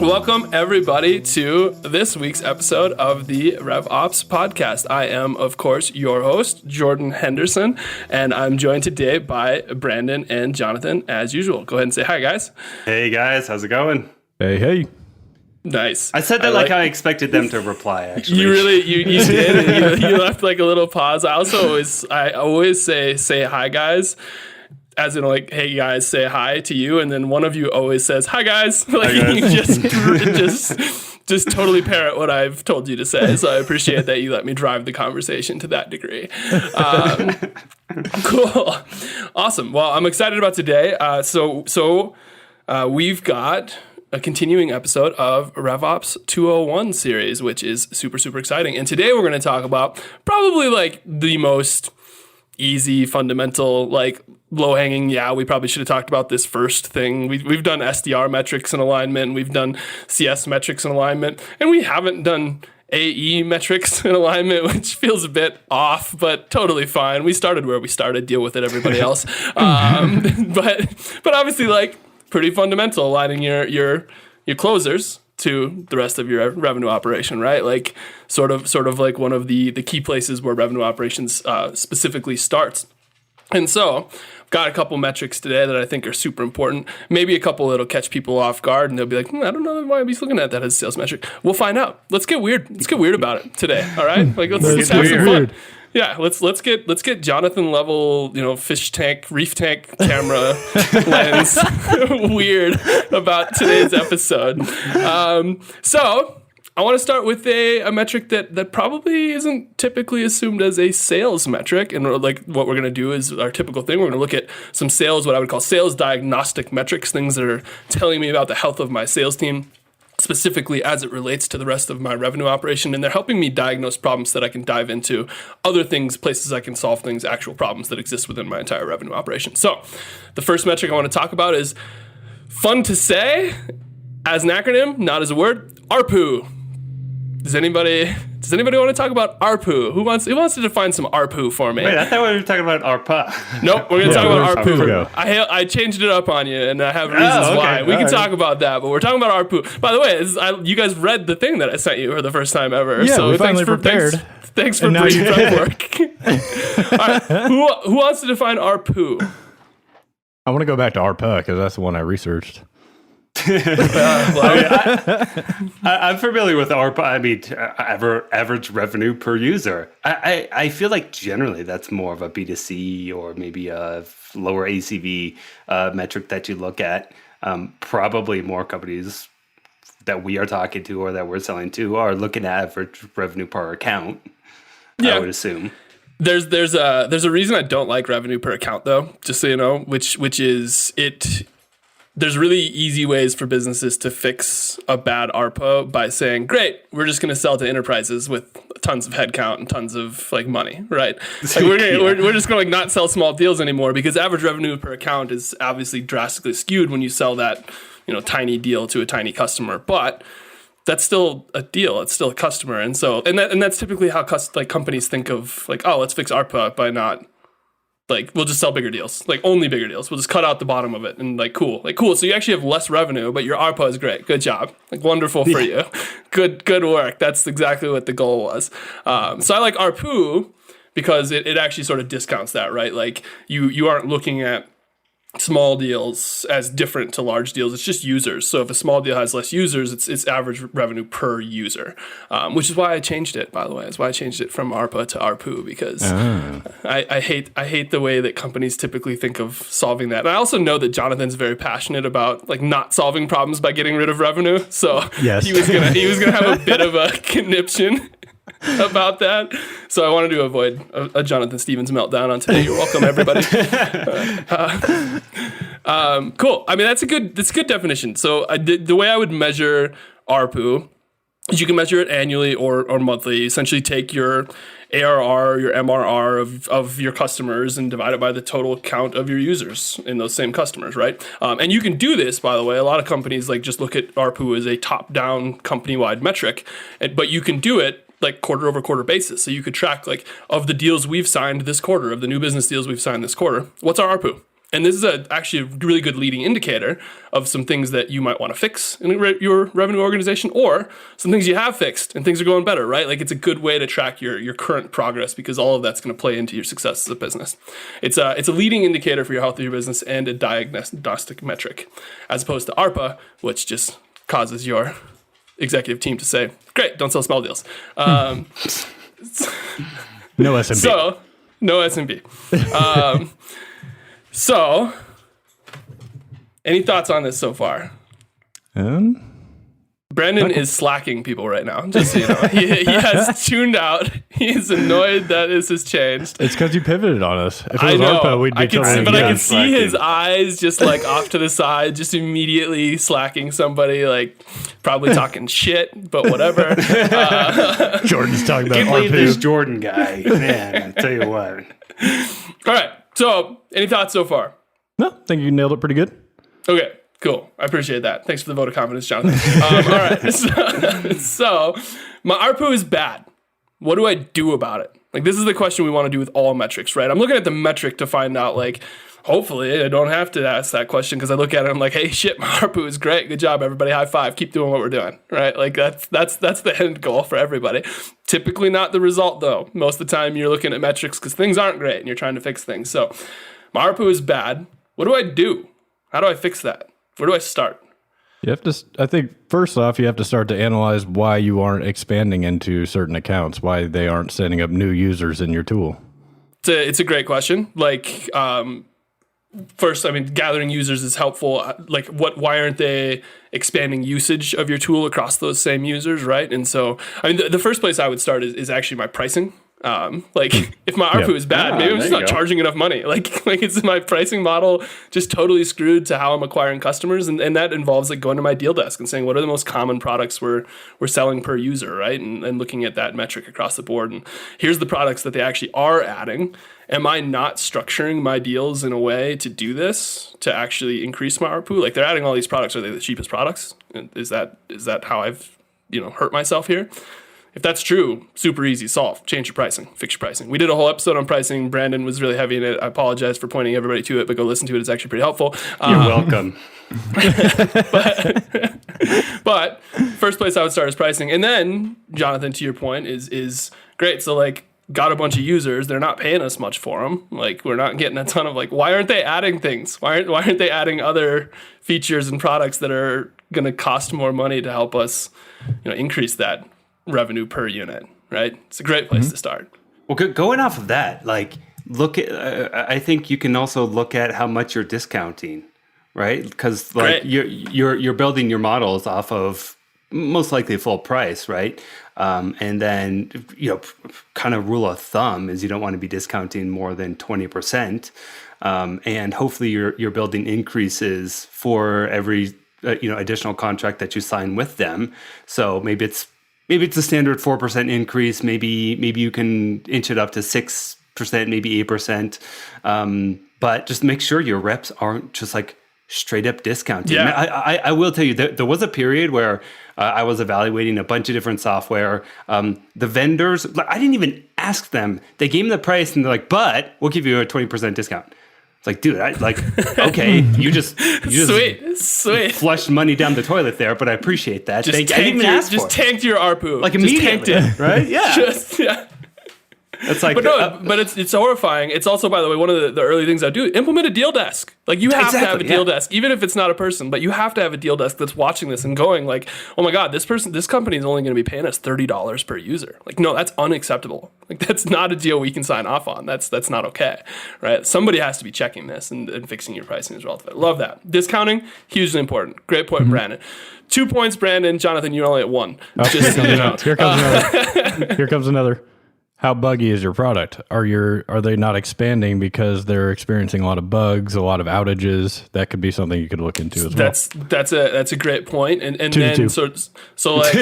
Welcome, everybody, to this week's episode of the RevOps podcast. I am, of course, your host, Jordan Henderson, and I'm joined today by Brandon and Jonathan, as usual. Go ahead and say hi, guys. Hey, guys. How's it going? Hey. Nice. I said that like I expected them to reply, actually. You really, you did. You left like a little pause. I always say hi, guys. As in, like, hey guys, say hi to you, and then one of you always says hi guys. Like, hi, guys. you just totally parrot what I've told you to say. So I appreciate that you let me drive the conversation to that degree. Cool, awesome. Well, I'm excited about today. So we've got a continuing episode of RevOps 201 series, which is super, super exciting. And today we're going to talk about probably like the most easy, fundamental, like low-hanging, we probably should have talked about this first thing. We've done SDR metrics and alignment. We've done CS metrics and alignment. And we haven't done AE metrics and alignment, which feels a bit off, but totally fine. We started where we started. Deal with it, everybody else. But obviously, like, pretty fundamental, aligning your closers to the rest of your revenue operation, right? Like sort of like one of the key places where revenue operations specifically starts. And so I've got a couple metrics today that I think are super important. Maybe a couple that'll catch people off guard and they'll be like, I don't know why he's looking at that as a sales metric. We'll find out. Let's get weird. Let's get weird about it today. All right? Like let's have some fun. Yeah, let's get Jonathan level, fish tank, reef tank camera lens weird about today's episode. So I want to start with a metric that probably isn't typically assumed as a sales metric. And like what we're going to do is our typical thing. We're going to look at some sales, what I would call sales diagnostic metrics, things that are telling me about the health of my sales team, specifically as it relates to the rest of my revenue operation. And they're helping me diagnose problems that I can dive into, other things, places I can solve things, actual problems that exist within my entire revenue operation. So the first metric I want to talk about is fun to say as an acronym, not as a word, ARPU. Does anybody want to talk about ARPU? Who wants to define some ARPU for me? Wait, I thought we were talking about ARPA. Nope, we're going to talk about ARPU. I changed it up on you, and I have reasons why. We can talk about that, but we're talking about ARPU. By the way, you guys read the thing that I sent you for the first time ever. Yeah, so we finally prepared. Thanks for pre-prep work. All right, who wants to define ARPU? I want to go back to ARPA because that's the one I researched. I'm familiar with ARPA. I mean, average revenue per user. I feel like generally that's more of a B2C or maybe a lower ACV metric that you look at. Probably more companies that we are talking to or that we're selling to are looking at average revenue per account. I would assume. There's a reason I don't like revenue per account though, just so you know, which is it. There's really easy ways for businesses to fix a bad ARPA by saying, great, we're just going to sell to enterprises with tons of headcount and tons of like money, right? Like we're just going to not sell small deals anymore because average revenue per account is obviously drastically skewed when you sell that, tiny deal to a tiny customer. But that's still a deal. It's still a customer. And so, and that's typically how companies think of like, oh, let's fix ARPA by not, like, we'll just sell bigger deals, like only bigger deals. We'll just cut out the bottom of it and cool. So you actually have less revenue, but your ARPA is great. Good job. Like wonderful for you. Good work. That's exactly what the goal was. So I like ARPU because it actually sort of discounts that, right? Like you aren't looking at small deals as different to large deals. It's just users. So if a small deal has less users, it's average revenue per user, which is why I changed it, by the way. That's why I changed it from ARPA to ARPU because I hate the way that companies typically think of solving that. And I also know that Jonathan's very passionate about like not solving problems by getting rid of revenue. So yes. he was gonna have a bit of a conniption about that. So I wanted to avoid a Jonathan Stevens meltdown on today. You're welcome, everybody. Cool. I mean, that's a good definition. So the way I would measure ARPU is you can measure it annually or monthly. You essentially take your ARR, your MRR of your customers and divide it by the total count of your users in those same customers, right? And you can do this, by the way. A lot of companies like just look at ARPU as a top-down company-wide metric, but you can do it like quarter over quarter basis. So you could track like of the deals we've signed this quarter, of the new business deals we've signed this quarter, what's our ARPU? And this is actually a really good leading indicator of some things that you might want to fix in your revenue organization, or some things you have fixed and things are going better, right? Like it's a good way to track your current progress, because all of that's going to play into your success as a business. It's a leading indicator for your health of your business and a diagnostic metric, as opposed to ARPA, which just causes your executive team to say, great, don't sell small deals. No S&B. So, no S&B. So, any thoughts on this so far? Brandon is slacking people right now, just so you know. He has tuned out. He's annoyed that this has changed. It's because you pivoted on us. If it I was know. ARPA, we'd be I can see slacking. his eyes just like off to the side, just immediately slacking somebody, like probably talking shit, but whatever. Jordan's talking about Can't believe this ARPU. Jordan guy. Man, I tell you what. All right. So, any thoughts so far? No, I think you nailed it pretty good. Okay, cool. I appreciate that. Thanks for the vote of confidence, Jonathan. All right. So, my ARPU is bad. What do I do about it? Like, this is the question we want to do with all metrics, right? I'm looking at the metric to find out, like, hopefully I don't have to ask that question, because I look at it and I'm like, hey, shit, my ARPU is great. Good job, everybody. High five. Keep doing what we're doing, right? Like, that's the end goal for everybody. Typically not the result, though. Most of the time you're looking at metrics because things aren't great and you're trying to fix things. So my ARPU is bad. What do I do? How do I fix that? Where do I start? You have to, I think, first off, you have to start to analyze why you aren't expanding into certain accounts, why they aren't setting up new users in your tool. It's a great question. Like, first, I mean, gathering users is helpful. Like, why aren't they expanding usage of your tool across those same users, right? And so, I mean, the first place I would start is actually my pricing. Like, if my ARPU is bad, maybe I'm just not charging enough money. Like it's my pricing model just totally screwed to how I'm acquiring customers, and that involves like going to my deal desk and saying, what are the most common products we're selling per user, right? And looking at that metric across the board. And here's the products that they actually are adding. Am I not structuring my deals in a way to do this, to actually increase my ARPU? Like, they're adding all these products. Are they the cheapest products? Is that how I've hurt myself here? If that's true, super easy, solve. Change your pricing, fix your pricing. We did a whole episode on pricing. Brandon was really heavy in it. I apologize for pointing everybody to it, but go listen to it. It's actually pretty helpful. You're welcome. But first place I would start is pricing. And then, Jonathan, to your point, is great. So, like, got a bunch of users. They're not paying us much for them. Like, we're not getting a ton of, like, why aren't they adding things? Why aren't they adding other features and products that are going to cost more money to help us, increase that revenue per unit, right? It's a great place to start. Well, going off of that, like, look at, I think you can also look at how much you're discounting, right? Because like you're building your models off of most likely full price, right? And then, kind of rule of thumb is you don't want to be discounting more than 20%. And hopefully you're building increases for every, additional contract that you sign with them. So maybe it's a standard 4% increase. Maybe you can inch it up to 6%, maybe 8%. But just make sure your reps aren't just like straight up discounting. Yeah. I will tell you that there was a period where I was evaluating a bunch of different software. The vendors, I didn't even ask them. They gave me the price and they're like, but we'll give you a 20% discount. It's like, dude, okay, you just sweet flushed money down the toilet there, but I appreciate that. Just I didn't even ask for it. tanked your ARPU. Like, just immediately, tanked it. right? Yeah. Yeah. It's like, But it's horrifying. It's also, by the way, one of the early things I do, implement a deal desk. Like, you have to have a deal desk, even if it's not a person, but you have to have a deal desk that's watching this and going like, oh my God, this company is only going to be paying us $30 per user. Like, no, that's unacceptable. Like, that's not a deal we can sign off on. That's not okay, right? Somebody has to be checking this and fixing your pricing as well. Love that. Discounting, hugely important. Great point, Brandon. 2 points, Brandon. Jonathan, you're only at 1. Oh, here comes another. Here comes another. How buggy is your product? Are they not expanding because they're experiencing a lot of bugs, a lot of outages? That could be something you could look into as well. That's a great point. And then two. so like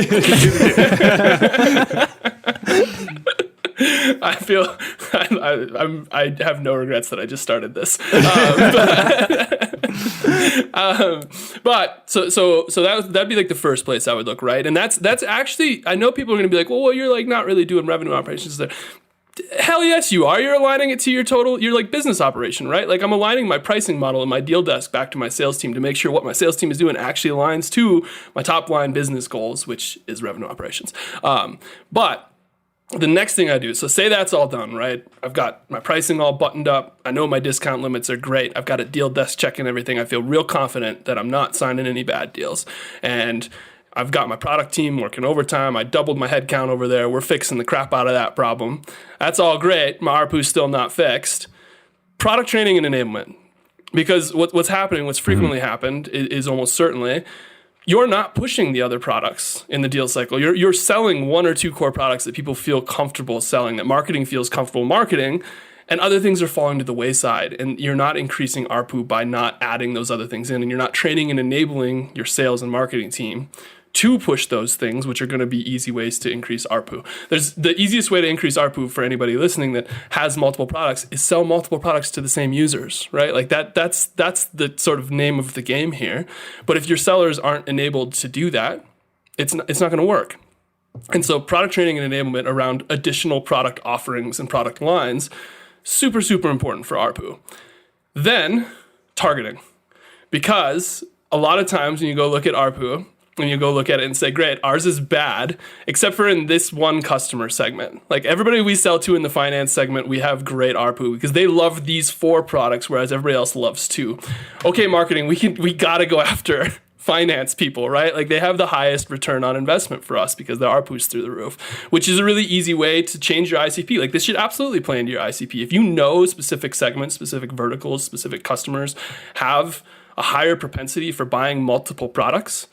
I feel I have no regrets that I just started this. But that'd be like the first place I would look, right? And that's actually, I know people are going to be like, well, you're like not really doing revenue operations there. Hell yes, you are. You're aligning it to your like business operation, right? Like I'm aligning my pricing model and my deal desk back to my sales team to make sure what my sales team is doing actually aligns to my top line business goals, which is revenue operations. But the next thing I do, so say that's all done, right? I've got my pricing all buttoned up. I know my discount limits are great. I've got a deal desk checking everything. I feel real confident that I'm not signing any bad deals. And I've got my product team working overtime. I doubled my headcount over there. We're fixing the crap out of that problem. That's all great. My ARPU's still not fixed. Product training and enablement. Because what's frequently happened is almost certainly you're not pushing the other products in the deal cycle. You're selling one or two core products that people feel comfortable selling, that marketing feels comfortable marketing, and other things are falling to the wayside. And you're not increasing ARPU by not adding those other things in, and you're not training and enabling your sales and marketing team to push those things, which are going to be easy ways to increase ARPU. There's the easiest way to increase ARPU for anybody listening that has multiple products is sell multiple products to the same users, right? Like that's the sort of name of the game here. But if your sellers aren't enabled to do that, it's not going to work. And so product training and enablement around additional product offerings and product lines, super, super important for ARPU. Then targeting, because a lot of times when you go look at ARPU, when you go look at it and say, great, ours is bad, except for in this one customer segment. Like everybody we sell to in the finance segment, we have great ARPU because they love these 4 products, whereas everybody else loves 2. Okay, marketing, we gotta go after finance people, right? Like they have the highest return on investment for us because the ARPU's through the roof, which is a really easy way to change your ICP. Like this should absolutely play into your ICP. If you know specific segments, specific verticals, specific customers have a higher propensity for buying multiple products,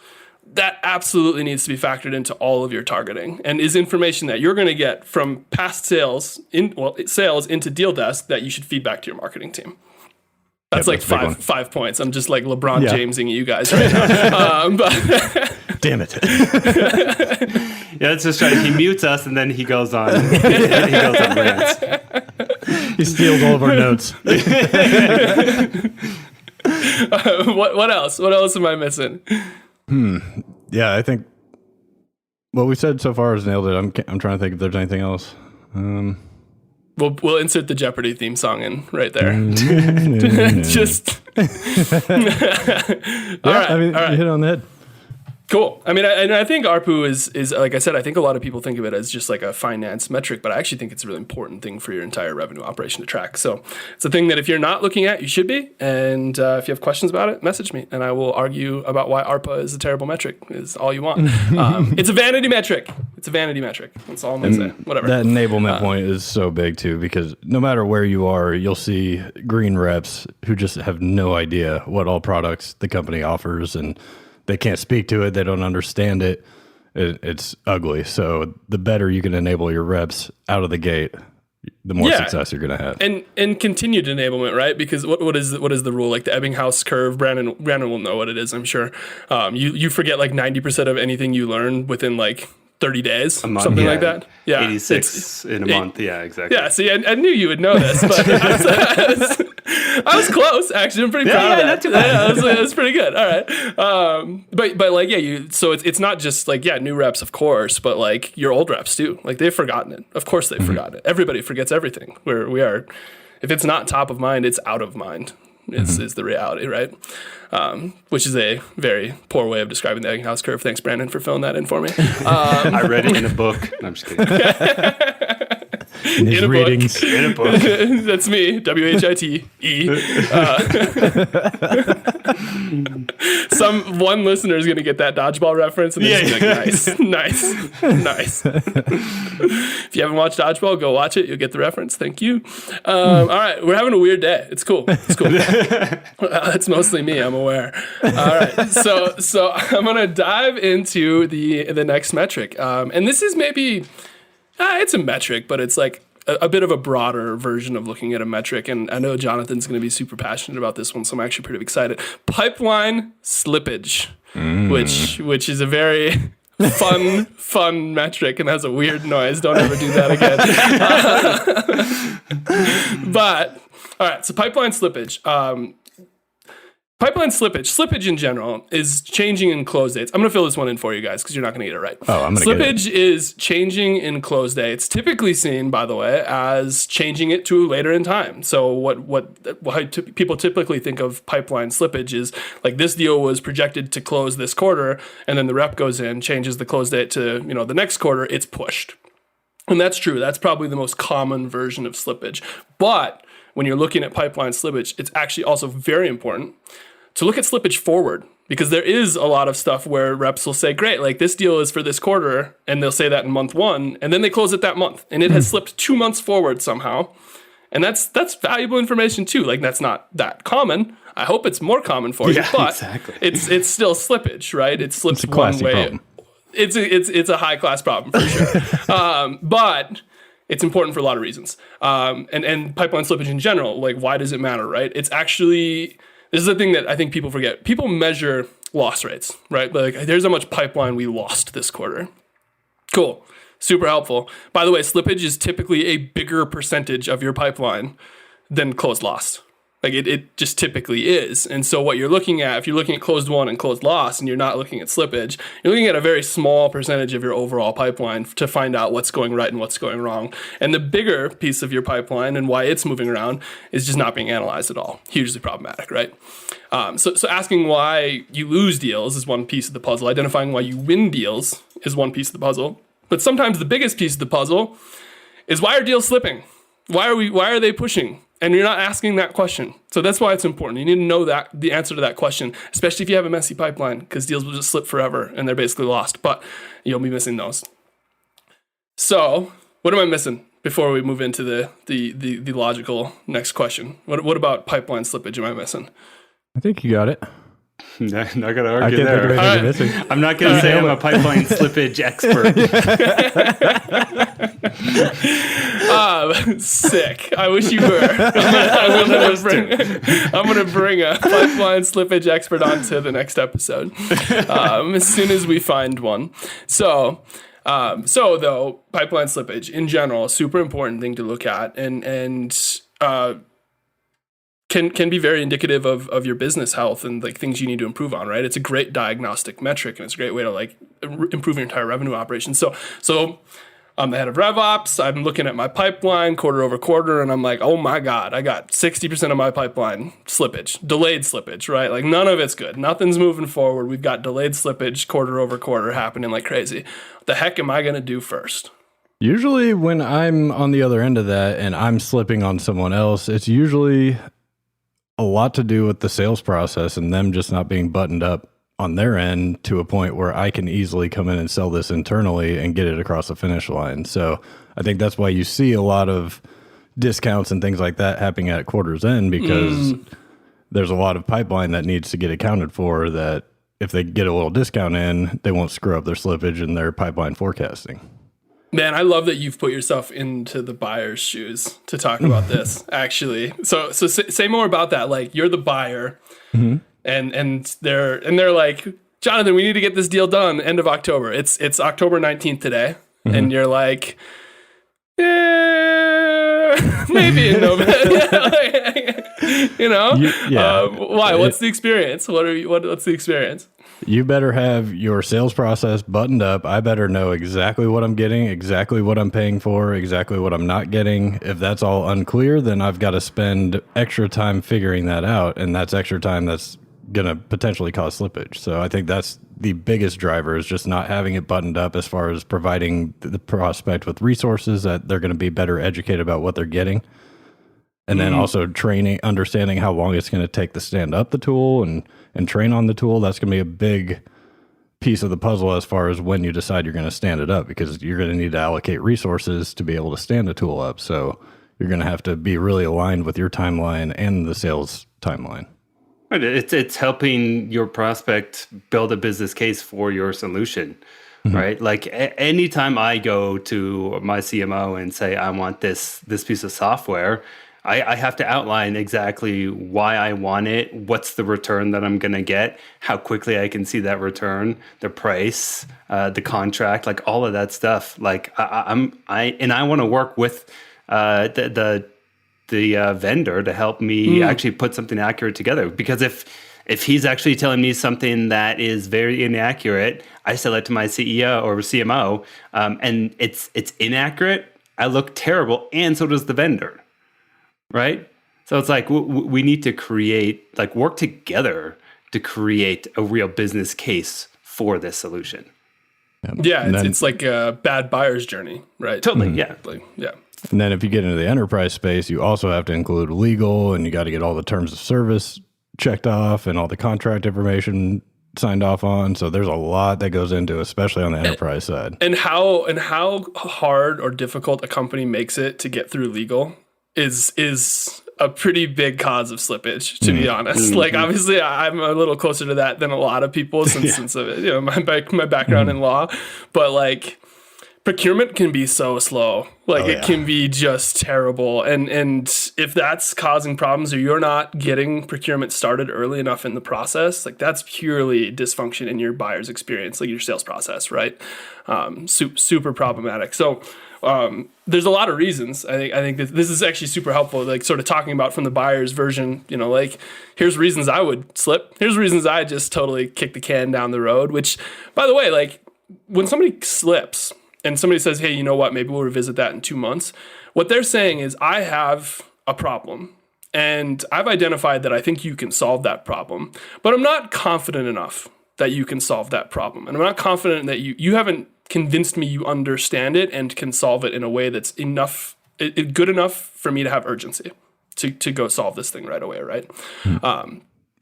that absolutely needs to be factored into all of your targeting and is information that you're going to get from past sales into deal desk that you should feed back to your marketing team. That's like five points. I'm just like LeBron Jamesing you guys right now. But damn it. Yeah, it's just right. He mutes us and then he goes on. He goes on rants. He steals all of our notes. What else? What else am I missing? Yeah, I think what we said so far has nailed it. I'm trying to think if there's anything else. We'll insert the Jeopardy theme song in right there. Just all right. I mean, you hit on the head. Cool. I mean, I think ARPU is like I said, I think a lot of people think of it as just like a finance metric, but I actually think it's a really important thing for your entire revenue operation to track. So it's a thing that if you're not looking at, you should be. And if you have questions about it, message me and I will argue about why ARPA is a terrible metric, is all you want. It's a vanity metric. It's a vanity metric. That's all I'm going to say. Whatever. That enablement point is so big too, because no matter where you are, you'll see green reps who just have no idea what all products the company offers, and they can't speak to it. They don't understand it. It's ugly. So the better you can enable your reps out of the gate, the more success you're going to have. And continued enablement, right? Because what is the rule? Like the Ebbinghaus curve. Brandon will know what it is, I'm sure. You forget like 90% of anything you learn within like 30 days, something like that. Yeah, 86 in a month. Yeah, exactly. Yeah, see, I knew you would know this, but I was close. Actually, I'm pretty proud of that. Not too bad. Yeah, that's pretty good. All right, but like, so it's not just like new reps, of course, but like your old reps too. Like they've forgotten it. Of course, they've forgotten it. Everybody forgets everything. We are. If it's not top of mind, it's out of mind. Is the reality, right? Which is a very poor way of describing the Ebbinghaus curve. Thanks, Brandon, for filling that in for me. I read it in a book. No, I'm just kidding. In readings. In a book. That's me, WHITE. One listener is going to get that dodgeball reference and they're just gonna be like, nice. If you haven't watched Dodgeball, go watch it. You'll get the reference. Thank you. All right, we're having a weird day. It's cool. It's mostly me, I'm aware. All right, so I'm going to dive into the next metric. And this is maybe... it's a metric, but it's like a bit of a broader version of looking at a metric. And I know Jonathan's going to be super passionate about this one, so I'm actually pretty excited. Pipeline slippage, which is a very fun metric and has a weird noise. Don't ever do that again. But all right, so pipeline slippage. Pipeline slippage in general is changing in close dates. I'm going to fill this one in for you guys because you're not going to get it right. Oh, I'm going to get it. Slippage is changing in close dates, typically seen, by the way, as changing it to later in time. So people typically think of pipeline slippage is like this deal was projected to close this quarter, and then the rep goes in, changes the close date to the next quarter, it's pushed. And that's true. That's probably the most common version of slippage. But when you're looking at pipeline slippage, it's actually also very important to look at slippage forward, because there is a lot of stuff where reps will say, great, like this deal is for this quarter, and they'll say that in month one, and then they close it that month, and it has slipped 2 months forward somehow. And that's valuable information too. Like that's not that common. I hope it's more common for you, but exactly. it's still slippage, right? It slips It's a one classy way. problem. It's a high class problem for sure. But it's important for a lot of reasons. And pipeline slippage in general, like why does it matter, right? It's actually, this is the thing that I think people forget. People measure loss rates, right? Like there's how much pipeline we lost this quarter. Cool. Super helpful. By the way, slippage is typically a bigger percentage of your pipeline than closed loss. Like it just typically is. And so what you're looking at, if you're looking at closed won and closed loss and you're not looking at slippage, you're looking at a very small percentage of your overall pipeline to find out what's going right and what's going wrong. And the bigger piece of your pipeline and why it's moving around is just not being analyzed at all. Hugely problematic, right? So asking why you lose deals is one piece of the puzzle. Identifying why you win deals is one piece of the puzzle. But sometimes the biggest piece of the puzzle is why are deals slipping? Why are they pushing? And you're not asking that question. So that's why it's important. You need to know the answer to that question, especially if you have a messy pipeline, because deals will just slip forever and they're basically lost. But you'll be missing those. So what am I missing before we move into the logical next question? What about pipeline slippage am I missing? I think you got it. Not gonna I argue can't think of there. anything missing. I'm not gonna say I'm a pipeline slippage expert. Sick. I wish you were. I'm gonna bring a pipeline slippage expert onto the next episode as soon as we find one. So though, pipeline slippage in general, a super important thing to look at, and can be very indicative of your business health and like things you need to improve on, right? It's a great diagnostic metric and it's a great way to like improve your entire revenue operation. So I'm the head of RevOps. I'm looking at my pipeline quarter over quarter and I'm like, oh my God, I got 60% of my pipeline slippage, delayed slippage, right? Like none of it's good. Nothing's moving forward. We've got delayed slippage quarter over quarter happening like crazy. What the heck am I going to do first? Usually when I'm on the other end of that and I'm slipping on someone else, it's usually a lot to do with the sales process and them just not being buttoned up on their end to a point where I can easily come in and sell this internally and get it across the finish line. So I think that's why you see a lot of discounts and things like that happening at quarter's end, because there's a lot of pipeline that needs to get accounted for that if they get a little discount in, they won't screw up their slippage and their pipeline forecasting. Man, I love that you've put yourself into the buyer's shoes to talk about this, actually. So say more about that. Like you're the buyer, and they're like, Jonathan, we need to get this deal done end of October. It's October 19th today, and you're like, yeah, maybe in November. Why? What's the experience? What's the experience? You better have your sales process buttoned up. I better know exactly what I'm getting, exactly what I'm paying for, exactly what I'm not getting. If that's all unclear, then I've got to spend extra time figuring that out. And that's extra time that's going to potentially cause slippage. So I think that's the biggest driver, is just not having it buttoned up as far as providing the prospect with resources that they're going to be better educated about what they're getting. And then also training, understanding how long it's going to take to stand up the tool and train on the tool. That's going to be a big piece of the puzzle as far as when you decide you're going to stand it up, because you're going to need to allocate resources to be able to stand the tool up. So you're going to have to be really aligned with your timeline and the sales timeline. Right. It's helping your prospect build a business case for your solution. Right? Like anytime I go to my CMO and say, I want this piece of software, I have to outline exactly why I want it, what's the return that I'm going to get, how quickly I can see that return, the price, the contract, like all of that stuff. Like I want to work with the vendor to help me actually put something accurate together. Because if If he's actually telling me something that is very inaccurate, I sell it to my CEO or CMO, and it's inaccurate. I look terrible, and so does the vendor, right? So it's like we need to work together to create a real business case for this solution. Yeah, it's like a bad buyer's journey, right? Totally, yeah. Yeah. And then if you get into the enterprise space, you also have to include legal, and you got to get all the terms of service checked off and all the contract information signed off on. So there's a lot that goes into, especially on the enterprise side. And how hard or difficult a company makes it to get through legal is a pretty big cause of slippage, to be honest. Like, obviously, I'm a little closer to that than a lot of people since of my background in law, but like, procurement can be so slow. Like, it can be just terrible. And if that's causing problems, or you're not getting procurement started early enough in the process, like, that's purely dysfunction in your buyer's experience, like your sales process, right? Super problematic. So there's a lot of reasons. I think that this is actually super helpful, like sort of talking about from the buyer's version, like, here's reasons I would slip. Here's reasons I just totally kick the can down the road, which, by the way, like, when somebody slips, and somebody says, hey, you know what, maybe we'll revisit that in 2 months. What they're saying is, I have a problem, and I've identified that I think you can solve that problem, but I'm not confident enough that you can solve that problem. And I'm not confident that you haven't convinced me you understand it and can solve it in a way that's good enough for me to have urgency to go solve this thing right away, right?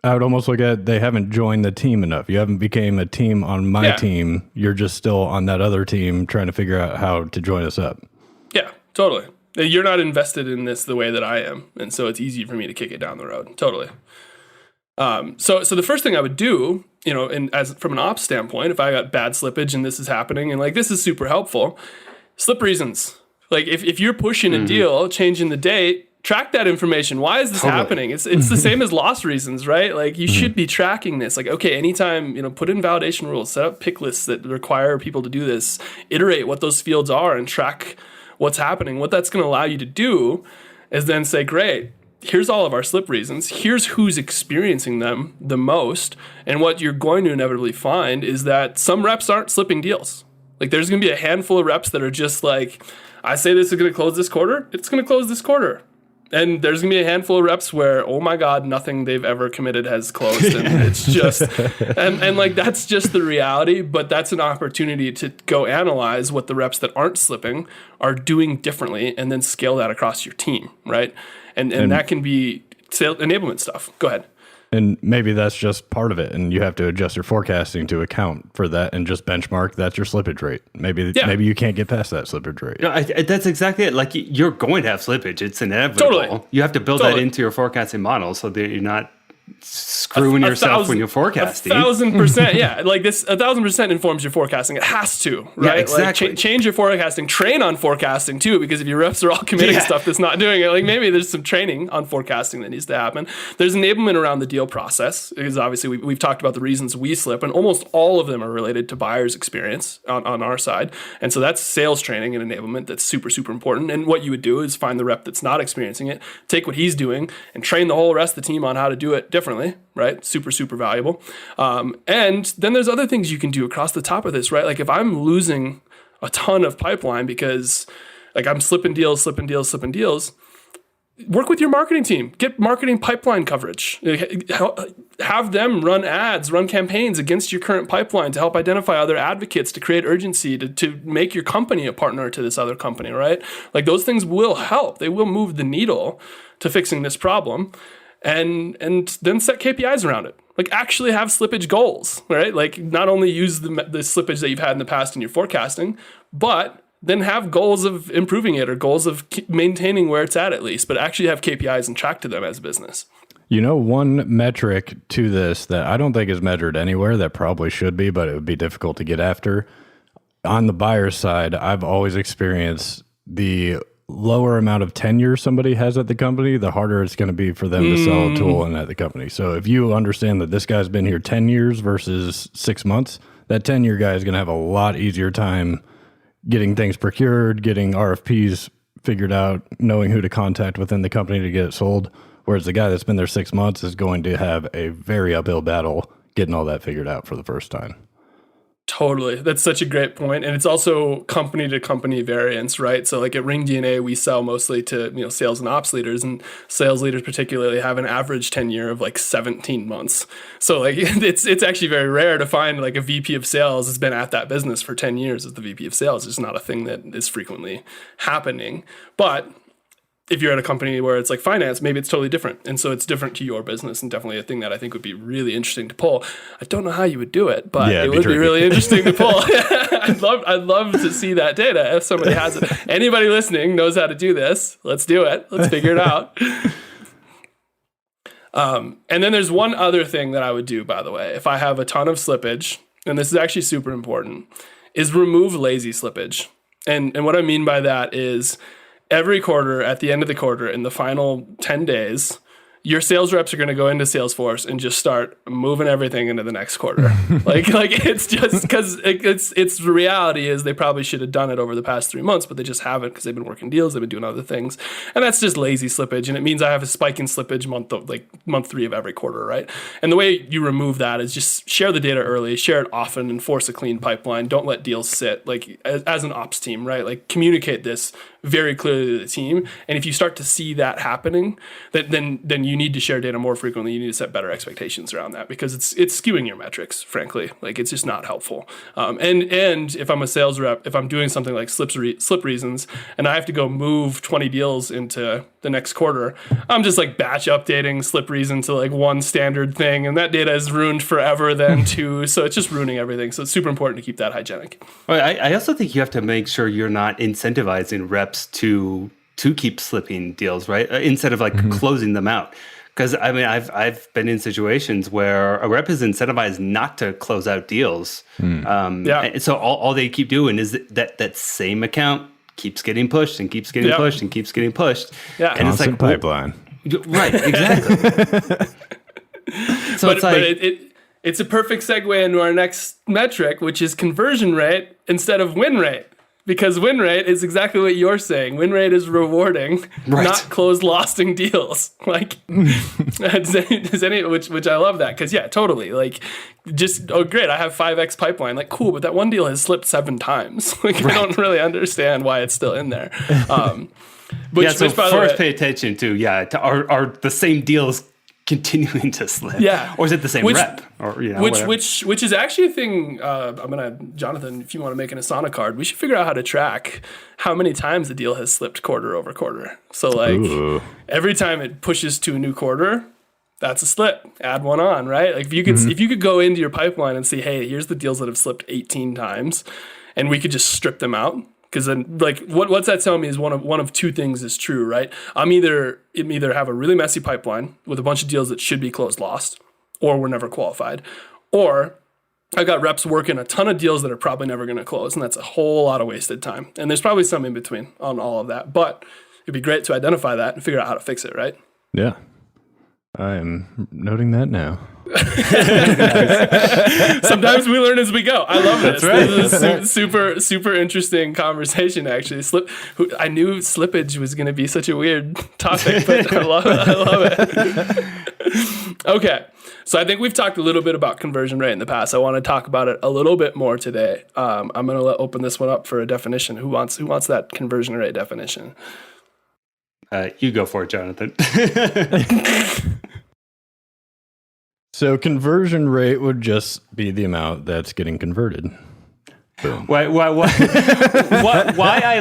I would almost look at, they haven't joined the team enough. You haven't became a team on my team. You're just still on that other team trying to figure out how to join us up. Yeah, totally. You're not invested in this the way that I am. And so it's easy for me to kick it down the road. Totally. So the first thing I would do, and as from an ops standpoint, if I got bad slippage and this is happening, and like, this is super helpful, slip reasons. Like, if you're pushing a deal, changing the date, track that information. Why is this happening? It's the same as loss reasons, right? Like, you should be tracking this. Like, okay, anytime, put in validation rules, set up pick lists that require people to do this, iterate what those fields are and track what's happening. What that's going to allow you to do is then say, great, here's all of our slip reasons. Here's who's experiencing them the most. And what you're going to inevitably find is that some reps aren't slipping deals. Like, there's going to be a handful of reps that are just like, I say this is going to close this quarter, it's going to close this quarter. And there's going to be a handful of reps where, oh my God, nothing they've ever committed has closed. And it's just, and like, that's just the reality, but that's an opportunity to go analyze what the reps that aren't slipping are doing differently and then scale that across your team, right? And that can be sales enablement stuff. Go ahead. And maybe that's just part of it, and you have to adjust your forecasting to account for that, and just benchmark that's your slippage rate. Maybe you can't get past that slippage rate. That's exactly it. Like, you're going to have slippage; it's inevitable. Totally. You have to build that into your forecasting model so that you're not screwing yourself when you're forecasting. 1,000%, yeah. Like, this 1,000% informs your forecasting. It has to, right? Yeah, exactly. Like, change your forecasting. Train on forecasting too, because if your reps are all committing stuff that's not doing it, like, maybe there's some training on forecasting that needs to happen. There's enablement around the deal process, because obviously we've talked about the reasons we slip, and almost all of them are related to buyer's experience on our side. And so that's sales training and enablement that's super, super important. And what you would do is find the rep that's not experiencing it, take what he's doing, and train the whole rest of the team on how to do it differently, right? Super, super valuable. And then there's other things you can do across the top of this, right? Like, if I'm losing a ton of pipeline because, like, I'm slipping deals, work with your marketing team. Get marketing pipeline coverage. Have them run ads, run campaigns against your current pipeline to help identify other advocates, to create urgency, to make your company a partner to this other company, right? Like, those things will help. They will move the needle to fixing this problem. And then set KPIs around it. Like, actually have slippage goals, right? Like, not only use the slippage that you've had in the past in your forecasting, but then have goals of improving it, or goals of maintaining where it's at least, but actually have KPIs and track to them as a business. One metric to this that I don't think is measured anywhere, that probably should be, but it would be difficult to get after. On the buyer side, I've always experienced the lower amount of tenure somebody has at the company, the harder it's going to be for them to sell a tool in at the company. So if you understand that this guy's been here 10 years versus 6 months, that 10-year guy is going to have a lot easier time getting things procured, getting RFPs figured out, knowing who to contact within the company to get it sold. Whereas the guy that's been there 6 months is going to have a very uphill battle getting all that figured out for the first time. Totally. That's such a great point. And it's also company to company variance, right? So like at Ring DNA, we sell mostly to, sales and ops leaders, and sales leaders particularly have an average tenure of like 17 months. So like it's actually very rare to find like a VP of sales has been at that business for 10 years as the VP of sales. It's not a thing that is frequently happening. But if you're at a company where it's like finance, maybe it's totally different. And so it's different to your business, and definitely a thing that I think would be really interesting to pull. I don't know how you would do it, but it would be really interesting to pull. I'd love to see that data if somebody has it. Anybody listening knows how to do this. Let's do it. Let's figure it out. And then there's one other thing that I would do, by the way, if I have a ton of slippage, and this is actually super important, is remove lazy slippage. And what I mean by that is, every quarter, at the end of the quarter, in the final 10 days, your sales reps are going to go into Salesforce and just start moving everything into the next quarter. like it's just because it's the reality is they probably should have done it over the past 3 months, but they just haven't because they've been working deals, they've been doing other things, and that's just lazy slippage. And it means I have a spike in slippage month 3 of every quarter, right? And the way you remove that is just share the data early, share it often, and force a clean pipeline. Don't let deals sit. Like as an ops team, right? Like communicate this very clearly to the team. And if you start to see that happening, then you need to share data more frequently. You need to set better expectations around that, because it's skewing your metrics, frankly. Like it's just not helpful. And if I'm a sales rep, if I'm doing something like slip reasons and I have to go move 20 deals into the next quarter, I'm just like batch updating slip reason to like one standard thing, and that data is ruined forever then too. So it's just ruining everything. So it's super important to keep that hygienic. Well, I also think you have to make sure you're not incentivizing reps to keep slipping deals, right? Instead of like closing them out. Because I mean, I've been in situations where a rep is incentivized not to close out deals. And so all they keep doing is that same account keeps getting pushed and keeps getting pushed and keeps getting pushed. Yeah, and constant it's like pipeline. Right, exactly. So it's a perfect segue into our next metric, which is conversion rate instead of win rate. Because win rate is exactly what you're saying. Win rate is rewarding, not closed losting deals. Like, which I love that. Because totally. Like, great, I have 5x pipeline. Like, cool, but that one deal has slipped 7 times. Like, I don't really understand why it's still in there. So first pay attention to are the same deals continuing to slip? Yeah. Or is it the same rep? Or which is actually a thing. Jonathan, if you want to make an Asana card, we should figure out how to track how many times the deal has slipped quarter over quarter. So like every time it pushes to a new quarter, that's a slip. Add one on, right? Like if you could go into your pipeline and see, hey, here's the deals that have slipped 18 times, and we could just strip them out. Because then, like, what's that telling me is one of two things is true, right? I'm either have a really messy pipeline with a bunch of deals that should be closed lost, or were never qualified, or I got reps working a ton of deals that are probably never going to close, and that's a whole lot of wasted time. And there's probably some in between on all of that, but it'd be great to identify that and figure out how to fix it, right? Yeah, I am noting that now. Sometimes we learn as we go. I love this. That's right. This is super interesting conversation, actually. I knew slippage was going to be such a weird topic, but I love it. Okay, so I think we've talked a little bit about conversion rate in the past. I want to talk about it a little bit more today. I'm going to open this one up for a definition. Who wants that conversion rate definition? You go for it, Jonathan. So conversion rate would just be the amount that's getting converted. Boom. Why I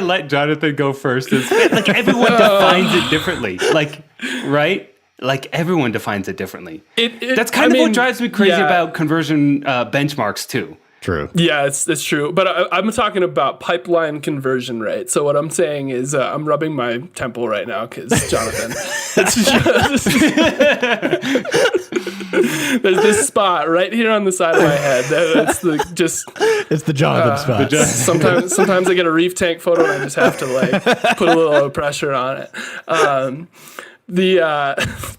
let Jonathan go first is like everyone defines it differently. Like, right? Like everyone defines it differently. That's kind of what drives me crazy about conversion benchmarks too. True. Yeah, it's true. But I'm talking about pipeline conversion rate. So what I'm saying is I'm rubbing my temple right now because Jonathan. There's this spot right here on the side of my head. It's the Jonathan spot. Sometimes I get a reef tank photo and I just have to like put a little pressure on it. The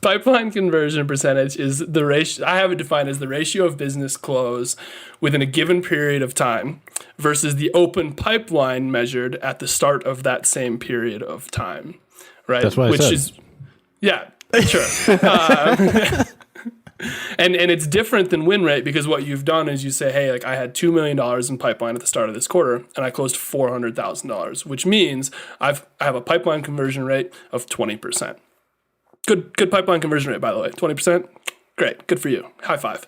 pipeline conversion percentage is the ratio. I have it defined as the ratio of business close within a given period of time versus the open pipeline measured at the start of that same period of time. Right. That's what I said. Sure. And it's different than win rate, because what you've done is you say, hey, like I had $2 million in pipeline at the start of this quarter and I closed $400,000, which means I have a pipeline conversion rate of 20%. Good pipeline conversion rate, by the way, 20%. Great, good for you. High five.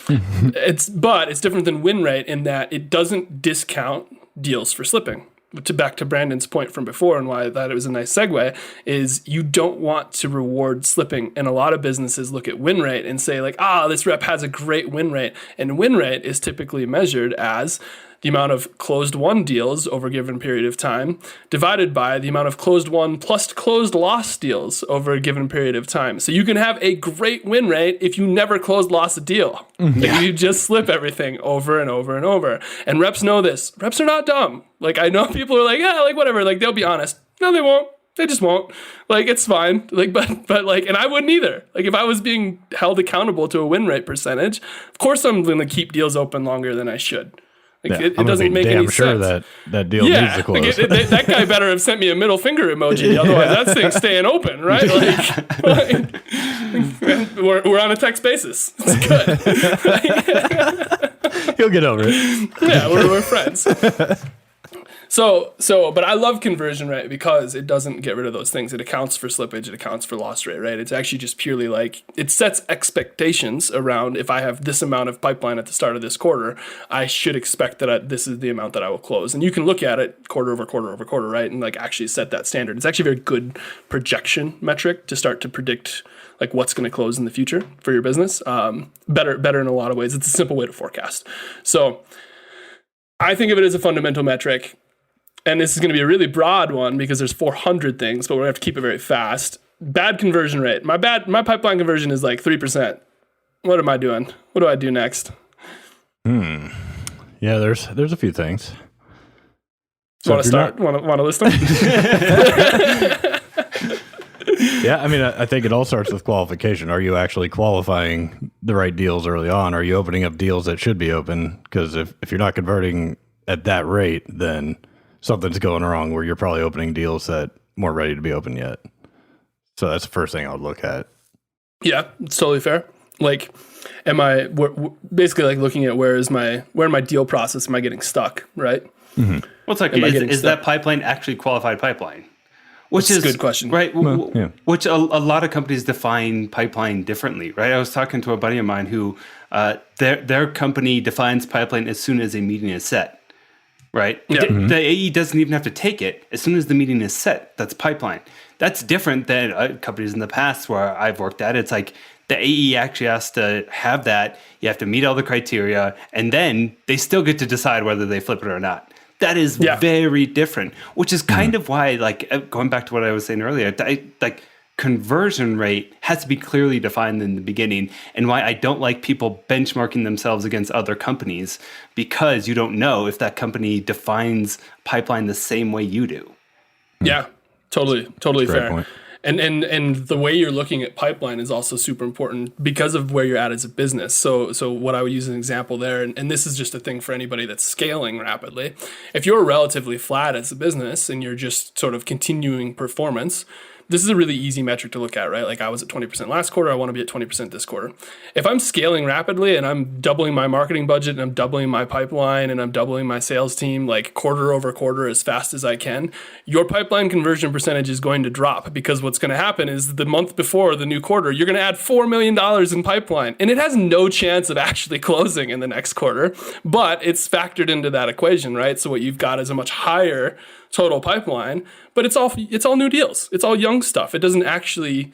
It's different than win rate in that it doesn't discount deals for slipping. Back to Brandon's point from before, and why I thought it was a nice segue, is you don't want to reward slipping. And a lot of businesses look at win rate and say like, this rep has a great win rate. And win rate is typically measured as the amount of closed won deals over a given period of time divided by the amount of closed won plus closed lost deals over a given period of time. So you can have a great win rate if you never lost a deal. Like you just slip everything over and over and over. And reps know this. Reps are not dumb. Like I know people are like, like whatever, like they'll be honest. No, they won't. They just won't. Like it's fine. Like but like, and I wouldn't either. Like if I was being held accountable to a win rate percentage, of course I'm going to keep deals open longer than I should. Like it doesn't make any sense. I'm sure that deal needs to close. Like that guy better have sent me a middle finger emoji. Otherwise, that thing's staying open, right? Like we're on a text basis. It's good. He'll get over it. Yeah, we're friends. So, but I love conversion rate because it doesn't get rid of those things. It accounts for slippage. It accounts for loss rate, right? It's actually just purely like it sets expectations around if I have this amount of pipeline at the start of this quarter, I should expect that this is the amount that I will close. And you can look at it quarter over quarter over quarter, right? And like actually set that standard. It's actually a very good projection metric to start to predict like what's going to close in the future for your business. Better in a lot of ways. It's a simple way to forecast. So I think of it as a fundamental metric. And this is going to be a really broad one because there's 400 things, but we're going to have to keep it very fast. Bad conversion rate. My pipeline conversion is like 3%. What am I doing? What do I do next? Yeah, there's a few things. So want to start? Want to list them? Yeah, I mean, I think it all starts with qualification. Are you actually qualifying the right deals early on? Are you opening up deals that should be open? Because if you're not converting at that rate, then something's going wrong where you're probably opening deals that weren't ready to be open yet. So that's the first thing I would look at. Yeah, it's totally fair. Like, basically like looking at where in my deal process am I getting stuck, right? Mm-hmm. Well, it's like, is that pipeline actually qualified pipeline? Which is a good question. Right? Well, yeah. Which a lot of companies define pipeline differently, right? I was talking to a buddy of mine who their company defines pipeline as soon as a meeting is set. Right? Yeah. The AE doesn't even have to take it. As soon as the meeting is set, that's pipeline. That's different than companies in the past where I've worked at. It's like the AE actually has to have that. You have to meet all the criteria, and then they still get to decide whether they flip it or not. That is very different, which is kind of why, like, going back to what I was saying earlier, conversion rate has to be clearly defined in the beginning, and why I don't like people benchmarking themselves against other companies, because you don't know if that company defines pipeline the same way you do. Yeah, totally fair. Point. And the way you're looking at pipeline is also super important because of where you're at as a business. So what I would use as an example there, and this is just a thing for anybody that's scaling rapidly. If you're relatively flat as a business and you're just sort of continuing performance, this is a really easy metric to look at, right? Like I was at 20% last quarter, I want to be at 20% this quarter. If I'm scaling rapidly and I'm doubling my marketing budget and I'm doubling my pipeline and I'm doubling my sales team like quarter over quarter as fast as I can, your pipeline conversion percentage is going to drop, because what's going to happen is the month before the new quarter, you're going to add $4 million in pipeline, and it has no chance of actually closing in the next quarter, but it's factored into that equation, right? So what you've got is a much higher total pipeline, but it's all new deals. It's all young stuff. It doesn't actually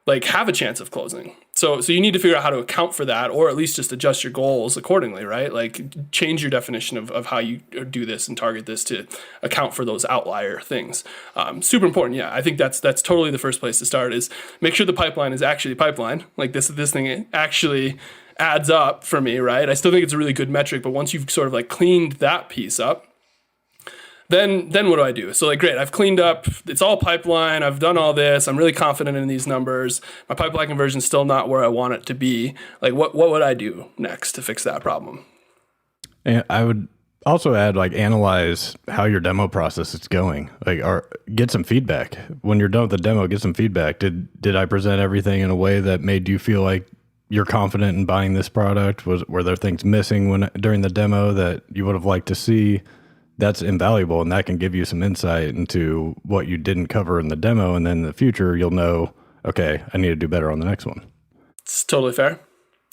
like have a chance of closing. So you need to figure out how to account for that, or at least just adjust your goals accordingly, right? Like change your definition of how you do this and target this to account for those outlier things. Super important. Yeah, I think that's totally the first place to start, is make sure the pipeline is actually pipeline. Like this thing actually adds up for me, right? I still think it's a really good metric, but once you've sort of like cleaned that piece up, then what do I do? So like, great, I've cleaned up, it's all pipeline, I've done all this, I'm really confident in these numbers, my pipeline conversion is still not where I want it to be. Like what would I do next to fix that problem? And I Also add like analyze how your demo process is going. Like, or get some feedback when you're done with the demo. Get some feedback. Did I present everything in a way that made you feel like you're confident in buying this product? Were there things missing during the demo that you would have liked to see? That's invaluable, and that can give you some insight into what you didn't cover in the demo, and then in the future you'll know, okay, I need to do better on the next one. It's totally fair.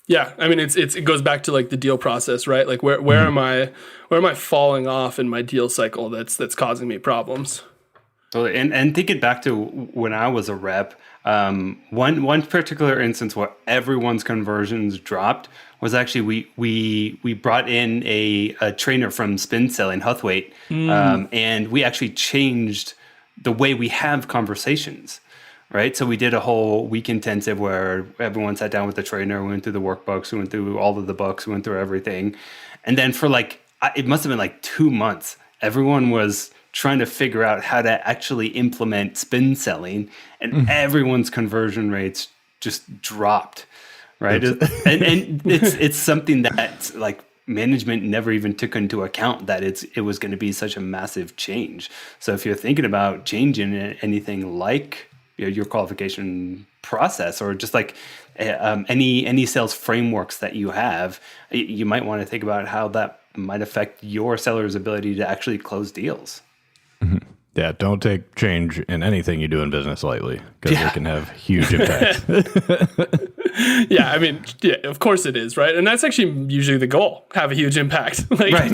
Yeah, I mean, it goes back to like the deal process, right? Like where am I falling off in my deal cycle that's causing me problems? Totally. And think it back to when I was a rep. One particular instance where everyone's conversions dropped was actually we brought in a trainer from Spin Selling, Huthwaite, and we actually changed the way we have conversations. Right. So we did a whole week intensive where everyone sat down with the trainer, we went through the workbooks, we went through all of the books, we went through everything. And then for it must have been like 2 months, everyone was trying to figure out how to actually implement spin selling, and everyone's conversion rates just dropped. Right. and it's something that like management never even took into account, that it was going to be such a massive change. So if you're thinking about changing anything like your qualification process, or just like any sales frameworks that you have, you might want to think about how that might affect your seller's ability to actually close deals. Mm-hmm. Yeah, don't take change in anything you do in business lightly, because it can have huge impacts. Yeah, I mean, yeah, of course it is, right? And that's actually usually the goal: have a huge impact. Like, right.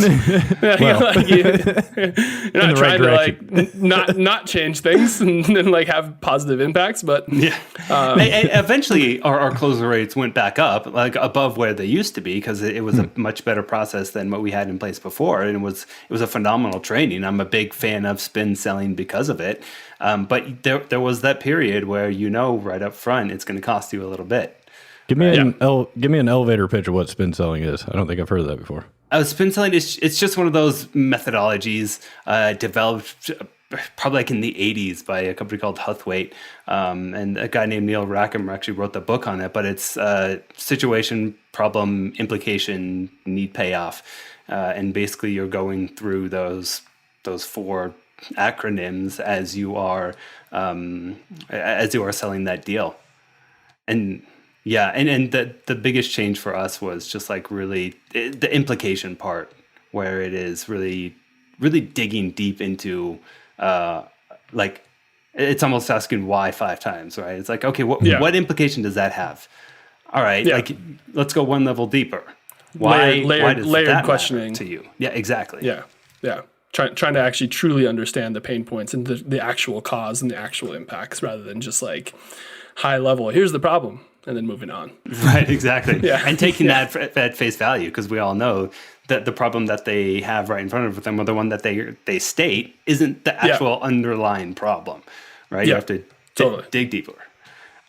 You're not trying to like not change things and like have positive impacts, but yeah. Eventually, our closure rates went back up, like above where they used to be, because it was a much better process than what we had in place before, and it was a phenomenal training. I'm a big fan of spin selling because of it, but there was that period where right up front it's going to cost you a little bit. Give me an elevator pitch of what spin selling is. I don't think I've heard of that before. Spin selling it's just one of those methodologies developed probably like in the 80s by a company called Huthwaite, and a guy named Neil Rackham actually wrote the book on it. But it's situation, problem, implication, need, payoff, and basically you're going through those 4 acronyms as you are selling that deal. And yeah, and the biggest change for us was just like really the implication part, where it is really digging deep into like it's almost asking why 5 times, right? It's like, okay, what implication does that have? All right, like let's go one level deeper. Why does layered that questioning matter to you? Yeah, exactly. Yeah. Trying to actually truly understand the pain points and the actual cause and the actual impacts, rather than just like high level, here's the problem, and then moving on. Right, exactly. And taking that at face value, because we all know that the problem that they have right in front of them, or the one that they state, isn't the actual underlying problem, right? You have to dig deeper.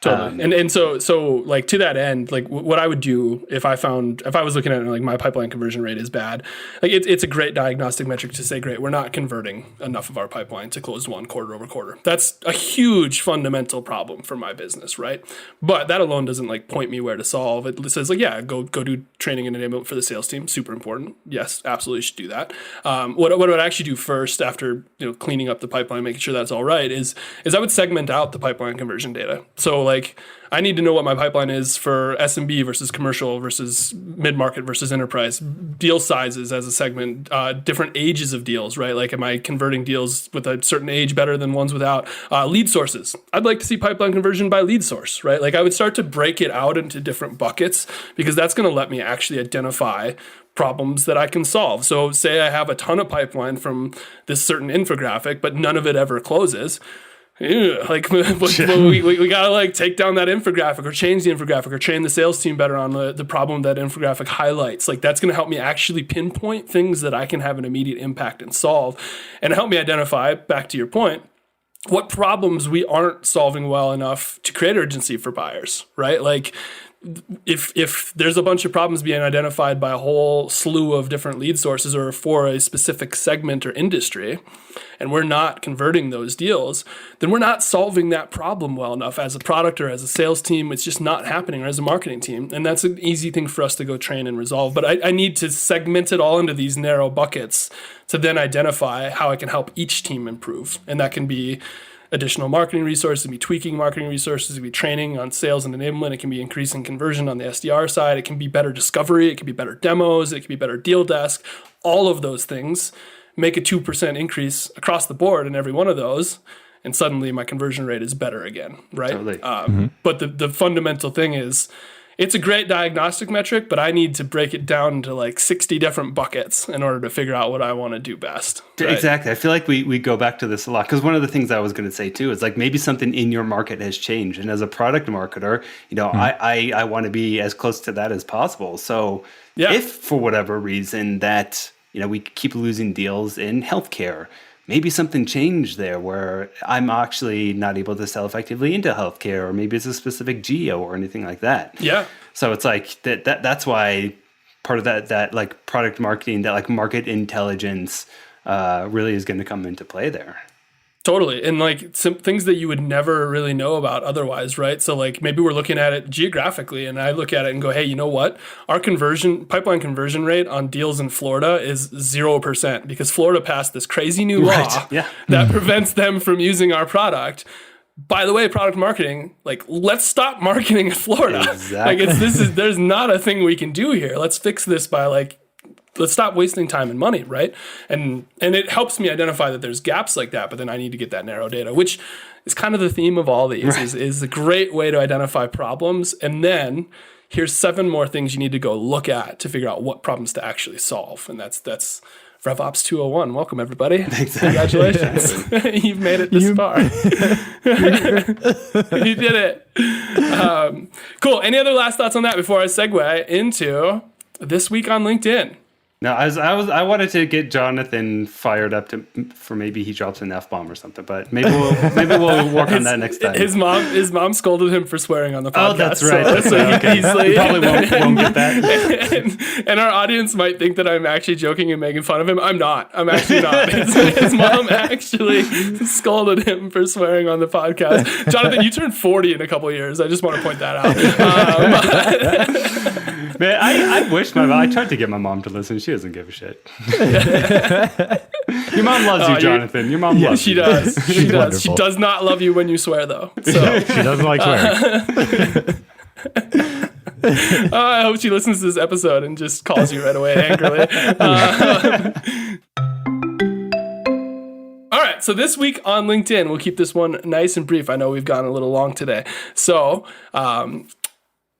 Totally. And so like to that end, like what I would do if I was looking at it, like my pipeline conversion rate is bad, like it's a great diagnostic metric to say, great, we're not converting enough of our pipeline to close one quarter over quarter. That's a huge fundamental problem for my business, right? But that alone doesn't like point me where to solve. It says like, yeah, go do training and enablement for the sales team. Super important. Yes, absolutely should do that. What I would actually do first, after cleaning up the pipeline, making sure that's all right, is I would segment out the pipeline conversion data. So like I need to know what my pipeline is for SMB versus commercial versus mid-market versus enterprise, deal sizes as a segment, different ages of deals, right? Like, am I converting deals with a certain age better than ones without? Lead sources. I'd like to see pipeline conversion by lead source, right? Like I would start to break it out into different buckets, because that's going to let me actually identify problems that I can solve. So say I have a ton of pipeline from this certain infographic, but none of it ever closes. Like we gotta like take down that infographic, or change the infographic, or train the sales team better on the problem that infographic highlights. Like that's gonna help me actually pinpoint things that I can have an immediate impact and solve, and help me identify, back to your point, what problems we aren't solving well enough to create urgency for buyers, right? Like if there's a bunch of problems being identified by a whole slew of different lead sources or for a specific segment or industry, and we're not converting those deals, then we're not solving that problem well enough as a product or as a sales team. It's just not happening, or as a marketing team. And that's an easy thing for us to go train and resolve. But I need to segment it all into these narrow buckets to then identify how I can help each team improve. And that can be additional marketing resources, it can be tweaking marketing resources, it can be training on sales and enablement, it can be increasing conversion on the SDR side, it can be better discovery, it can be better demos, it can be better deal desk. All of those things make a 2% increase across the board in every one of those, and suddenly my conversion rate is better again, right? Totally. But the fundamental thing is, it's a great diagnostic metric, but I need to break it down into like 60 different buckets in order to figure out what I want to do best. Right? Exactly. I feel like we go back to this a lot, because one of the things I was going to say too is like maybe something in your market has changed. And as a product marketer, I want to be as close to that as possible. So if for whatever reason that, we keep losing deals in healthcare, maybe something changed there where I'm actually not able to sell effectively into healthcare, or maybe it's a specific geo or anything like that. Yeah. So it's like that's why part of that like product marketing, that like market intelligence really is going to come into play there. Totally. And like some things that you would never really know about otherwise, right? So like maybe we're looking at it geographically, and I look at it and go, hey, you know what? Our pipeline conversion rate on deals in Florida is 0% because Florida passed this crazy new law that prevents them from using our product. By the way, product marketing, like, let's stop marketing in Florida. Exactly. Like there's not a thing we can do here. Let's fix this by let's stop wasting time and money, right? And it helps me identify that there's gaps like that, but then I need to get that narrow data, which is kind of the theme of all these, is a great way to identify problems. And then here's 7 more things you need to go look at to figure out what problems to actually solve. And that's RevOps 201. Welcome, everybody. Exactly. Congratulations. You've made it this far. You did it. Cool. Any other last thoughts on that before I segue into this week on LinkedIn? No, I wanted to get Jonathan fired up for maybe he drops an F-bomb or something, but maybe we'll work on that next time. His mom scolded him for swearing on the podcast. Oh, that's right. So he can easily probably won't get that. and our audience might think that I'm actually joking and making fun of him. I'm not. I'm actually not. His mom actually scolded him for swearing on the podcast. Jonathan, you turned 40 in a couple of years. I just want to point that out. Man, I wish I tried to get my mom to listen. She doesn't give a shit. Your mom loves you, Jonathan. Your mom loves you. She does. She does. Wonderful. She does not love you when you swear, though. So She doesn't like swearing. I hope she listens to this episode and just calls you right away angrily. All right, so this week on LinkedIn, we'll keep this one nice and brief. I know we've gone a little long today. So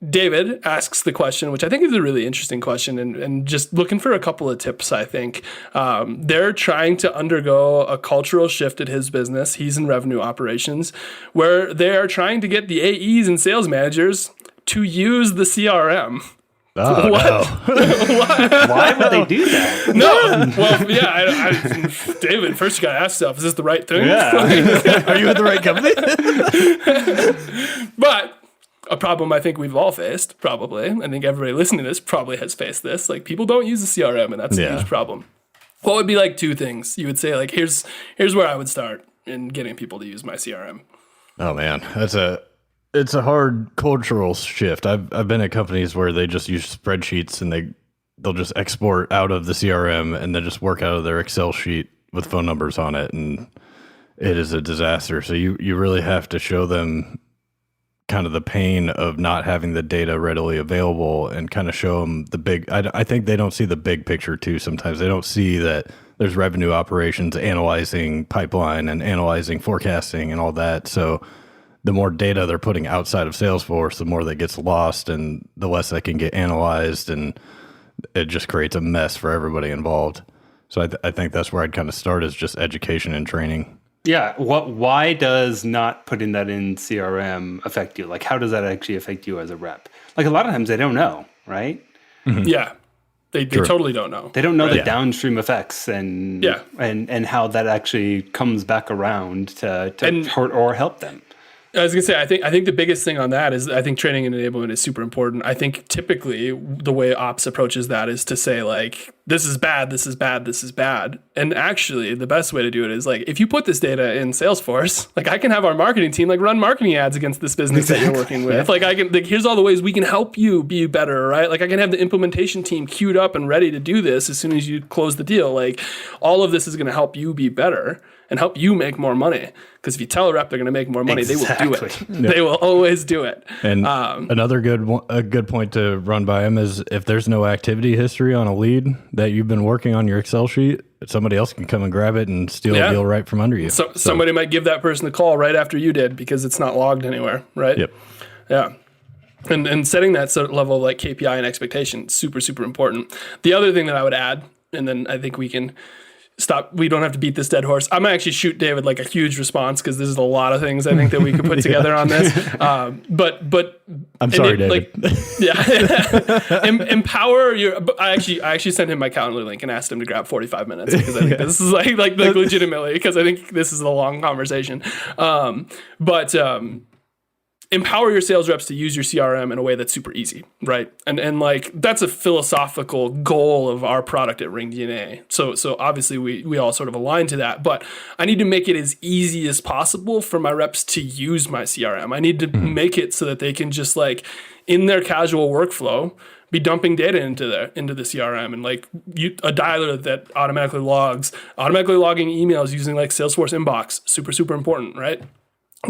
David asks the question, which I think is a really interesting question, and just looking for a couple of tips, I think. They're trying to undergo a cultural shift at his business. He's in revenue operations, where they are trying to get the AEs and sales managers to use the CRM. Oh, What? Why would they do that? No. Well, yeah, David, first you got to ask yourself, is this the right thing? Yeah. Are you at the right company? But a problem I think we've all faced, probably. I think everybody listening to this probably has faced this. Like, people don't use the CRM, and that's a huge problem. What would be like 2 things you would say, like, here's where I would start in getting people to use my CRM? Oh man, it's a hard cultural shift. I've been at companies where they just use spreadsheets and they'll just export out of the CRM and then just work out of their Excel sheet with phone numbers on it, and it is a disaster. So you really have to show them kind of the pain of not having the data readily available, and kind of show them the big, I think they don't see the big picture too. Sometimes they don't see that there's revenue operations analyzing pipeline and analyzing forecasting and all that. So the more data they're putting outside of Salesforce, the more that gets lost and the less that can get analyzed, and it just creates a mess for everybody involved. So I think that's where I'd kind of start, is just education and training. Yeah. Why does not putting that in CRM affect you? Like, how does that actually affect you as a rep? Like, a lot of times they don't know, right? Mm-hmm. Yeah. They totally don't know. They don't know the downstream effects and how that actually comes back around to hurt or help them. I was gonna say, I think the biggest thing on that is I think training and enablement is super important. I think typically the way ops approaches that is to say like, this is bad, this is bad, this is bad. And actually the best way to do it is like, if you put this data in Salesforce, like I can have our marketing team like run marketing ads against this business that you're working with. Like I can, like, here's all the ways we can help you be better, right? Like I can have the implementation team queued up and ready to do this as soon as you close the deal. Like all of this is going to help you be better and help you make more money. Because if you tell a rep they're going to make more money, they will do it. Yep. They will always do it. And another good point to run by them is if there's no activity history on a lead that you've been working on your Excel sheet, somebody else can come and grab it and steal a deal right from under you. So somebody might give that person a call right after you did because it's not logged anywhere, right? Yep. Yeah. And setting that sort of level of like KPI and expectation, super, super important. The other thing that I would add, and then I think we can stop. We don't have to beat this dead horse. I'm gonna actually shoot David like a huge response because there's a lot of things I think that we could put together on this. But I'm sorry, David. Empower your. I actually sent him my Calendly link and asked him to grab 45 minutes because I think this is like legitimately because I think this is a long conversation. Empower your sales reps to use your CRM in a way that's super easy, right? And like that's a philosophical goal of our product at Ring DNA. So obviously we all sort of align to that, but I need to make it as easy as possible for my reps to use my CRM. I need to make it so that they can just like in their casual workflow be dumping data into the CRM and like a dialer that automatically logging emails using like Salesforce inbox, super, super important, right?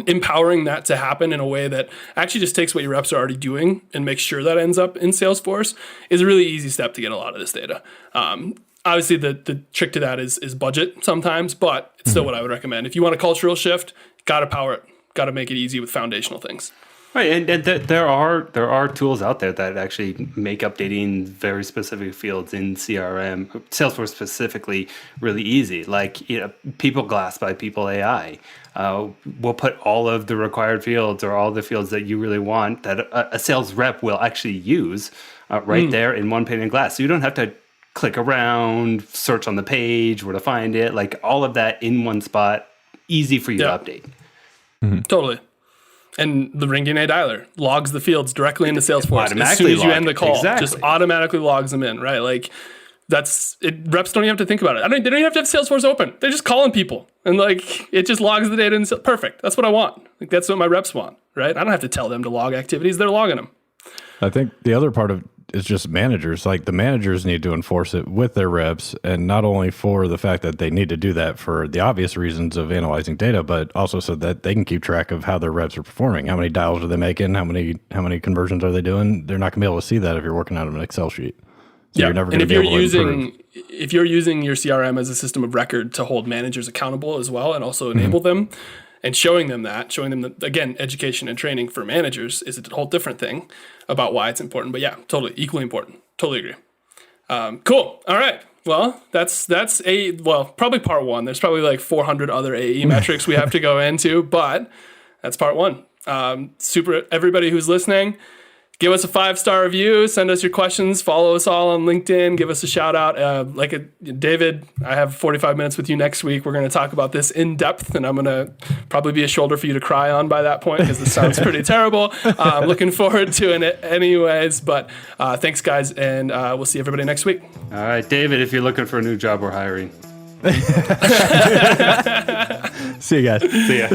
Empowering that to happen in a way that actually just takes what your reps are already doing and makes sure that ends up in Salesforce is a really easy step to get a lot of this data. Obviously, the trick to that is budget sometimes, but it's still what I would recommend. If you want a cultural shift, got to power it, got to make it easy with foundational things. Right, and there are tools out there that actually make updating very specific fields in CRM, Salesforce specifically, really easy. Like PeopleGlass by People AI. We'll put all of the required fields or all the fields that you really want that a sales rep will actually use right there in one pane of glass. So you don't have to click around, search on the page, where to find it. Like all of that in one spot, easy for you to update. Mm-hmm. Totally. And the Ring DNA dialer logs the fields directly into Salesforce as soon as you end the call. Exactly. Just automatically logs them in, right? Like that's it. Reps don't even have to think about it. They don't even have to have Salesforce open. They're just calling people, and like it just logs the data in. Perfect. That's what I want. Like that's what my reps want, right? I don't have to tell them to log activities. They're logging them. I think the other part of is just managers. Like the managers need to enforce it with their reps, and not only for the fact that they need to do that for the obvious reasons of analyzing data, but also so that they can keep track of how their reps are performing. How many dials are they making? How many conversions are they doing? They're not going to be able to see that if you're working out of an Excel sheet. So you're never going to be able to improve. If you're using your CRM as a system of record to hold managers accountable as well, and also enable them, and showing them that, again, education and training for managers is a whole different thing about why it's important. But yeah, totally, equally important. Totally agree. Cool. All right. Well, that's probably part one. There's probably like 400 other AE metrics we have to go into, but that's part one. Super. Everybody who's listening, give us a 5-star review, send us your questions, follow us all on LinkedIn, give us a shout out. David, I have 45 minutes with you next week. We're going to talk about this in depth, and I'm going to probably be a shoulder for you to cry on by that point because this sounds pretty terrible. Looking forward to it anyways, but thanks guys, and we'll see everybody next week. All right, David, if you're looking for a new job, we're hiring. See you guys. See ya.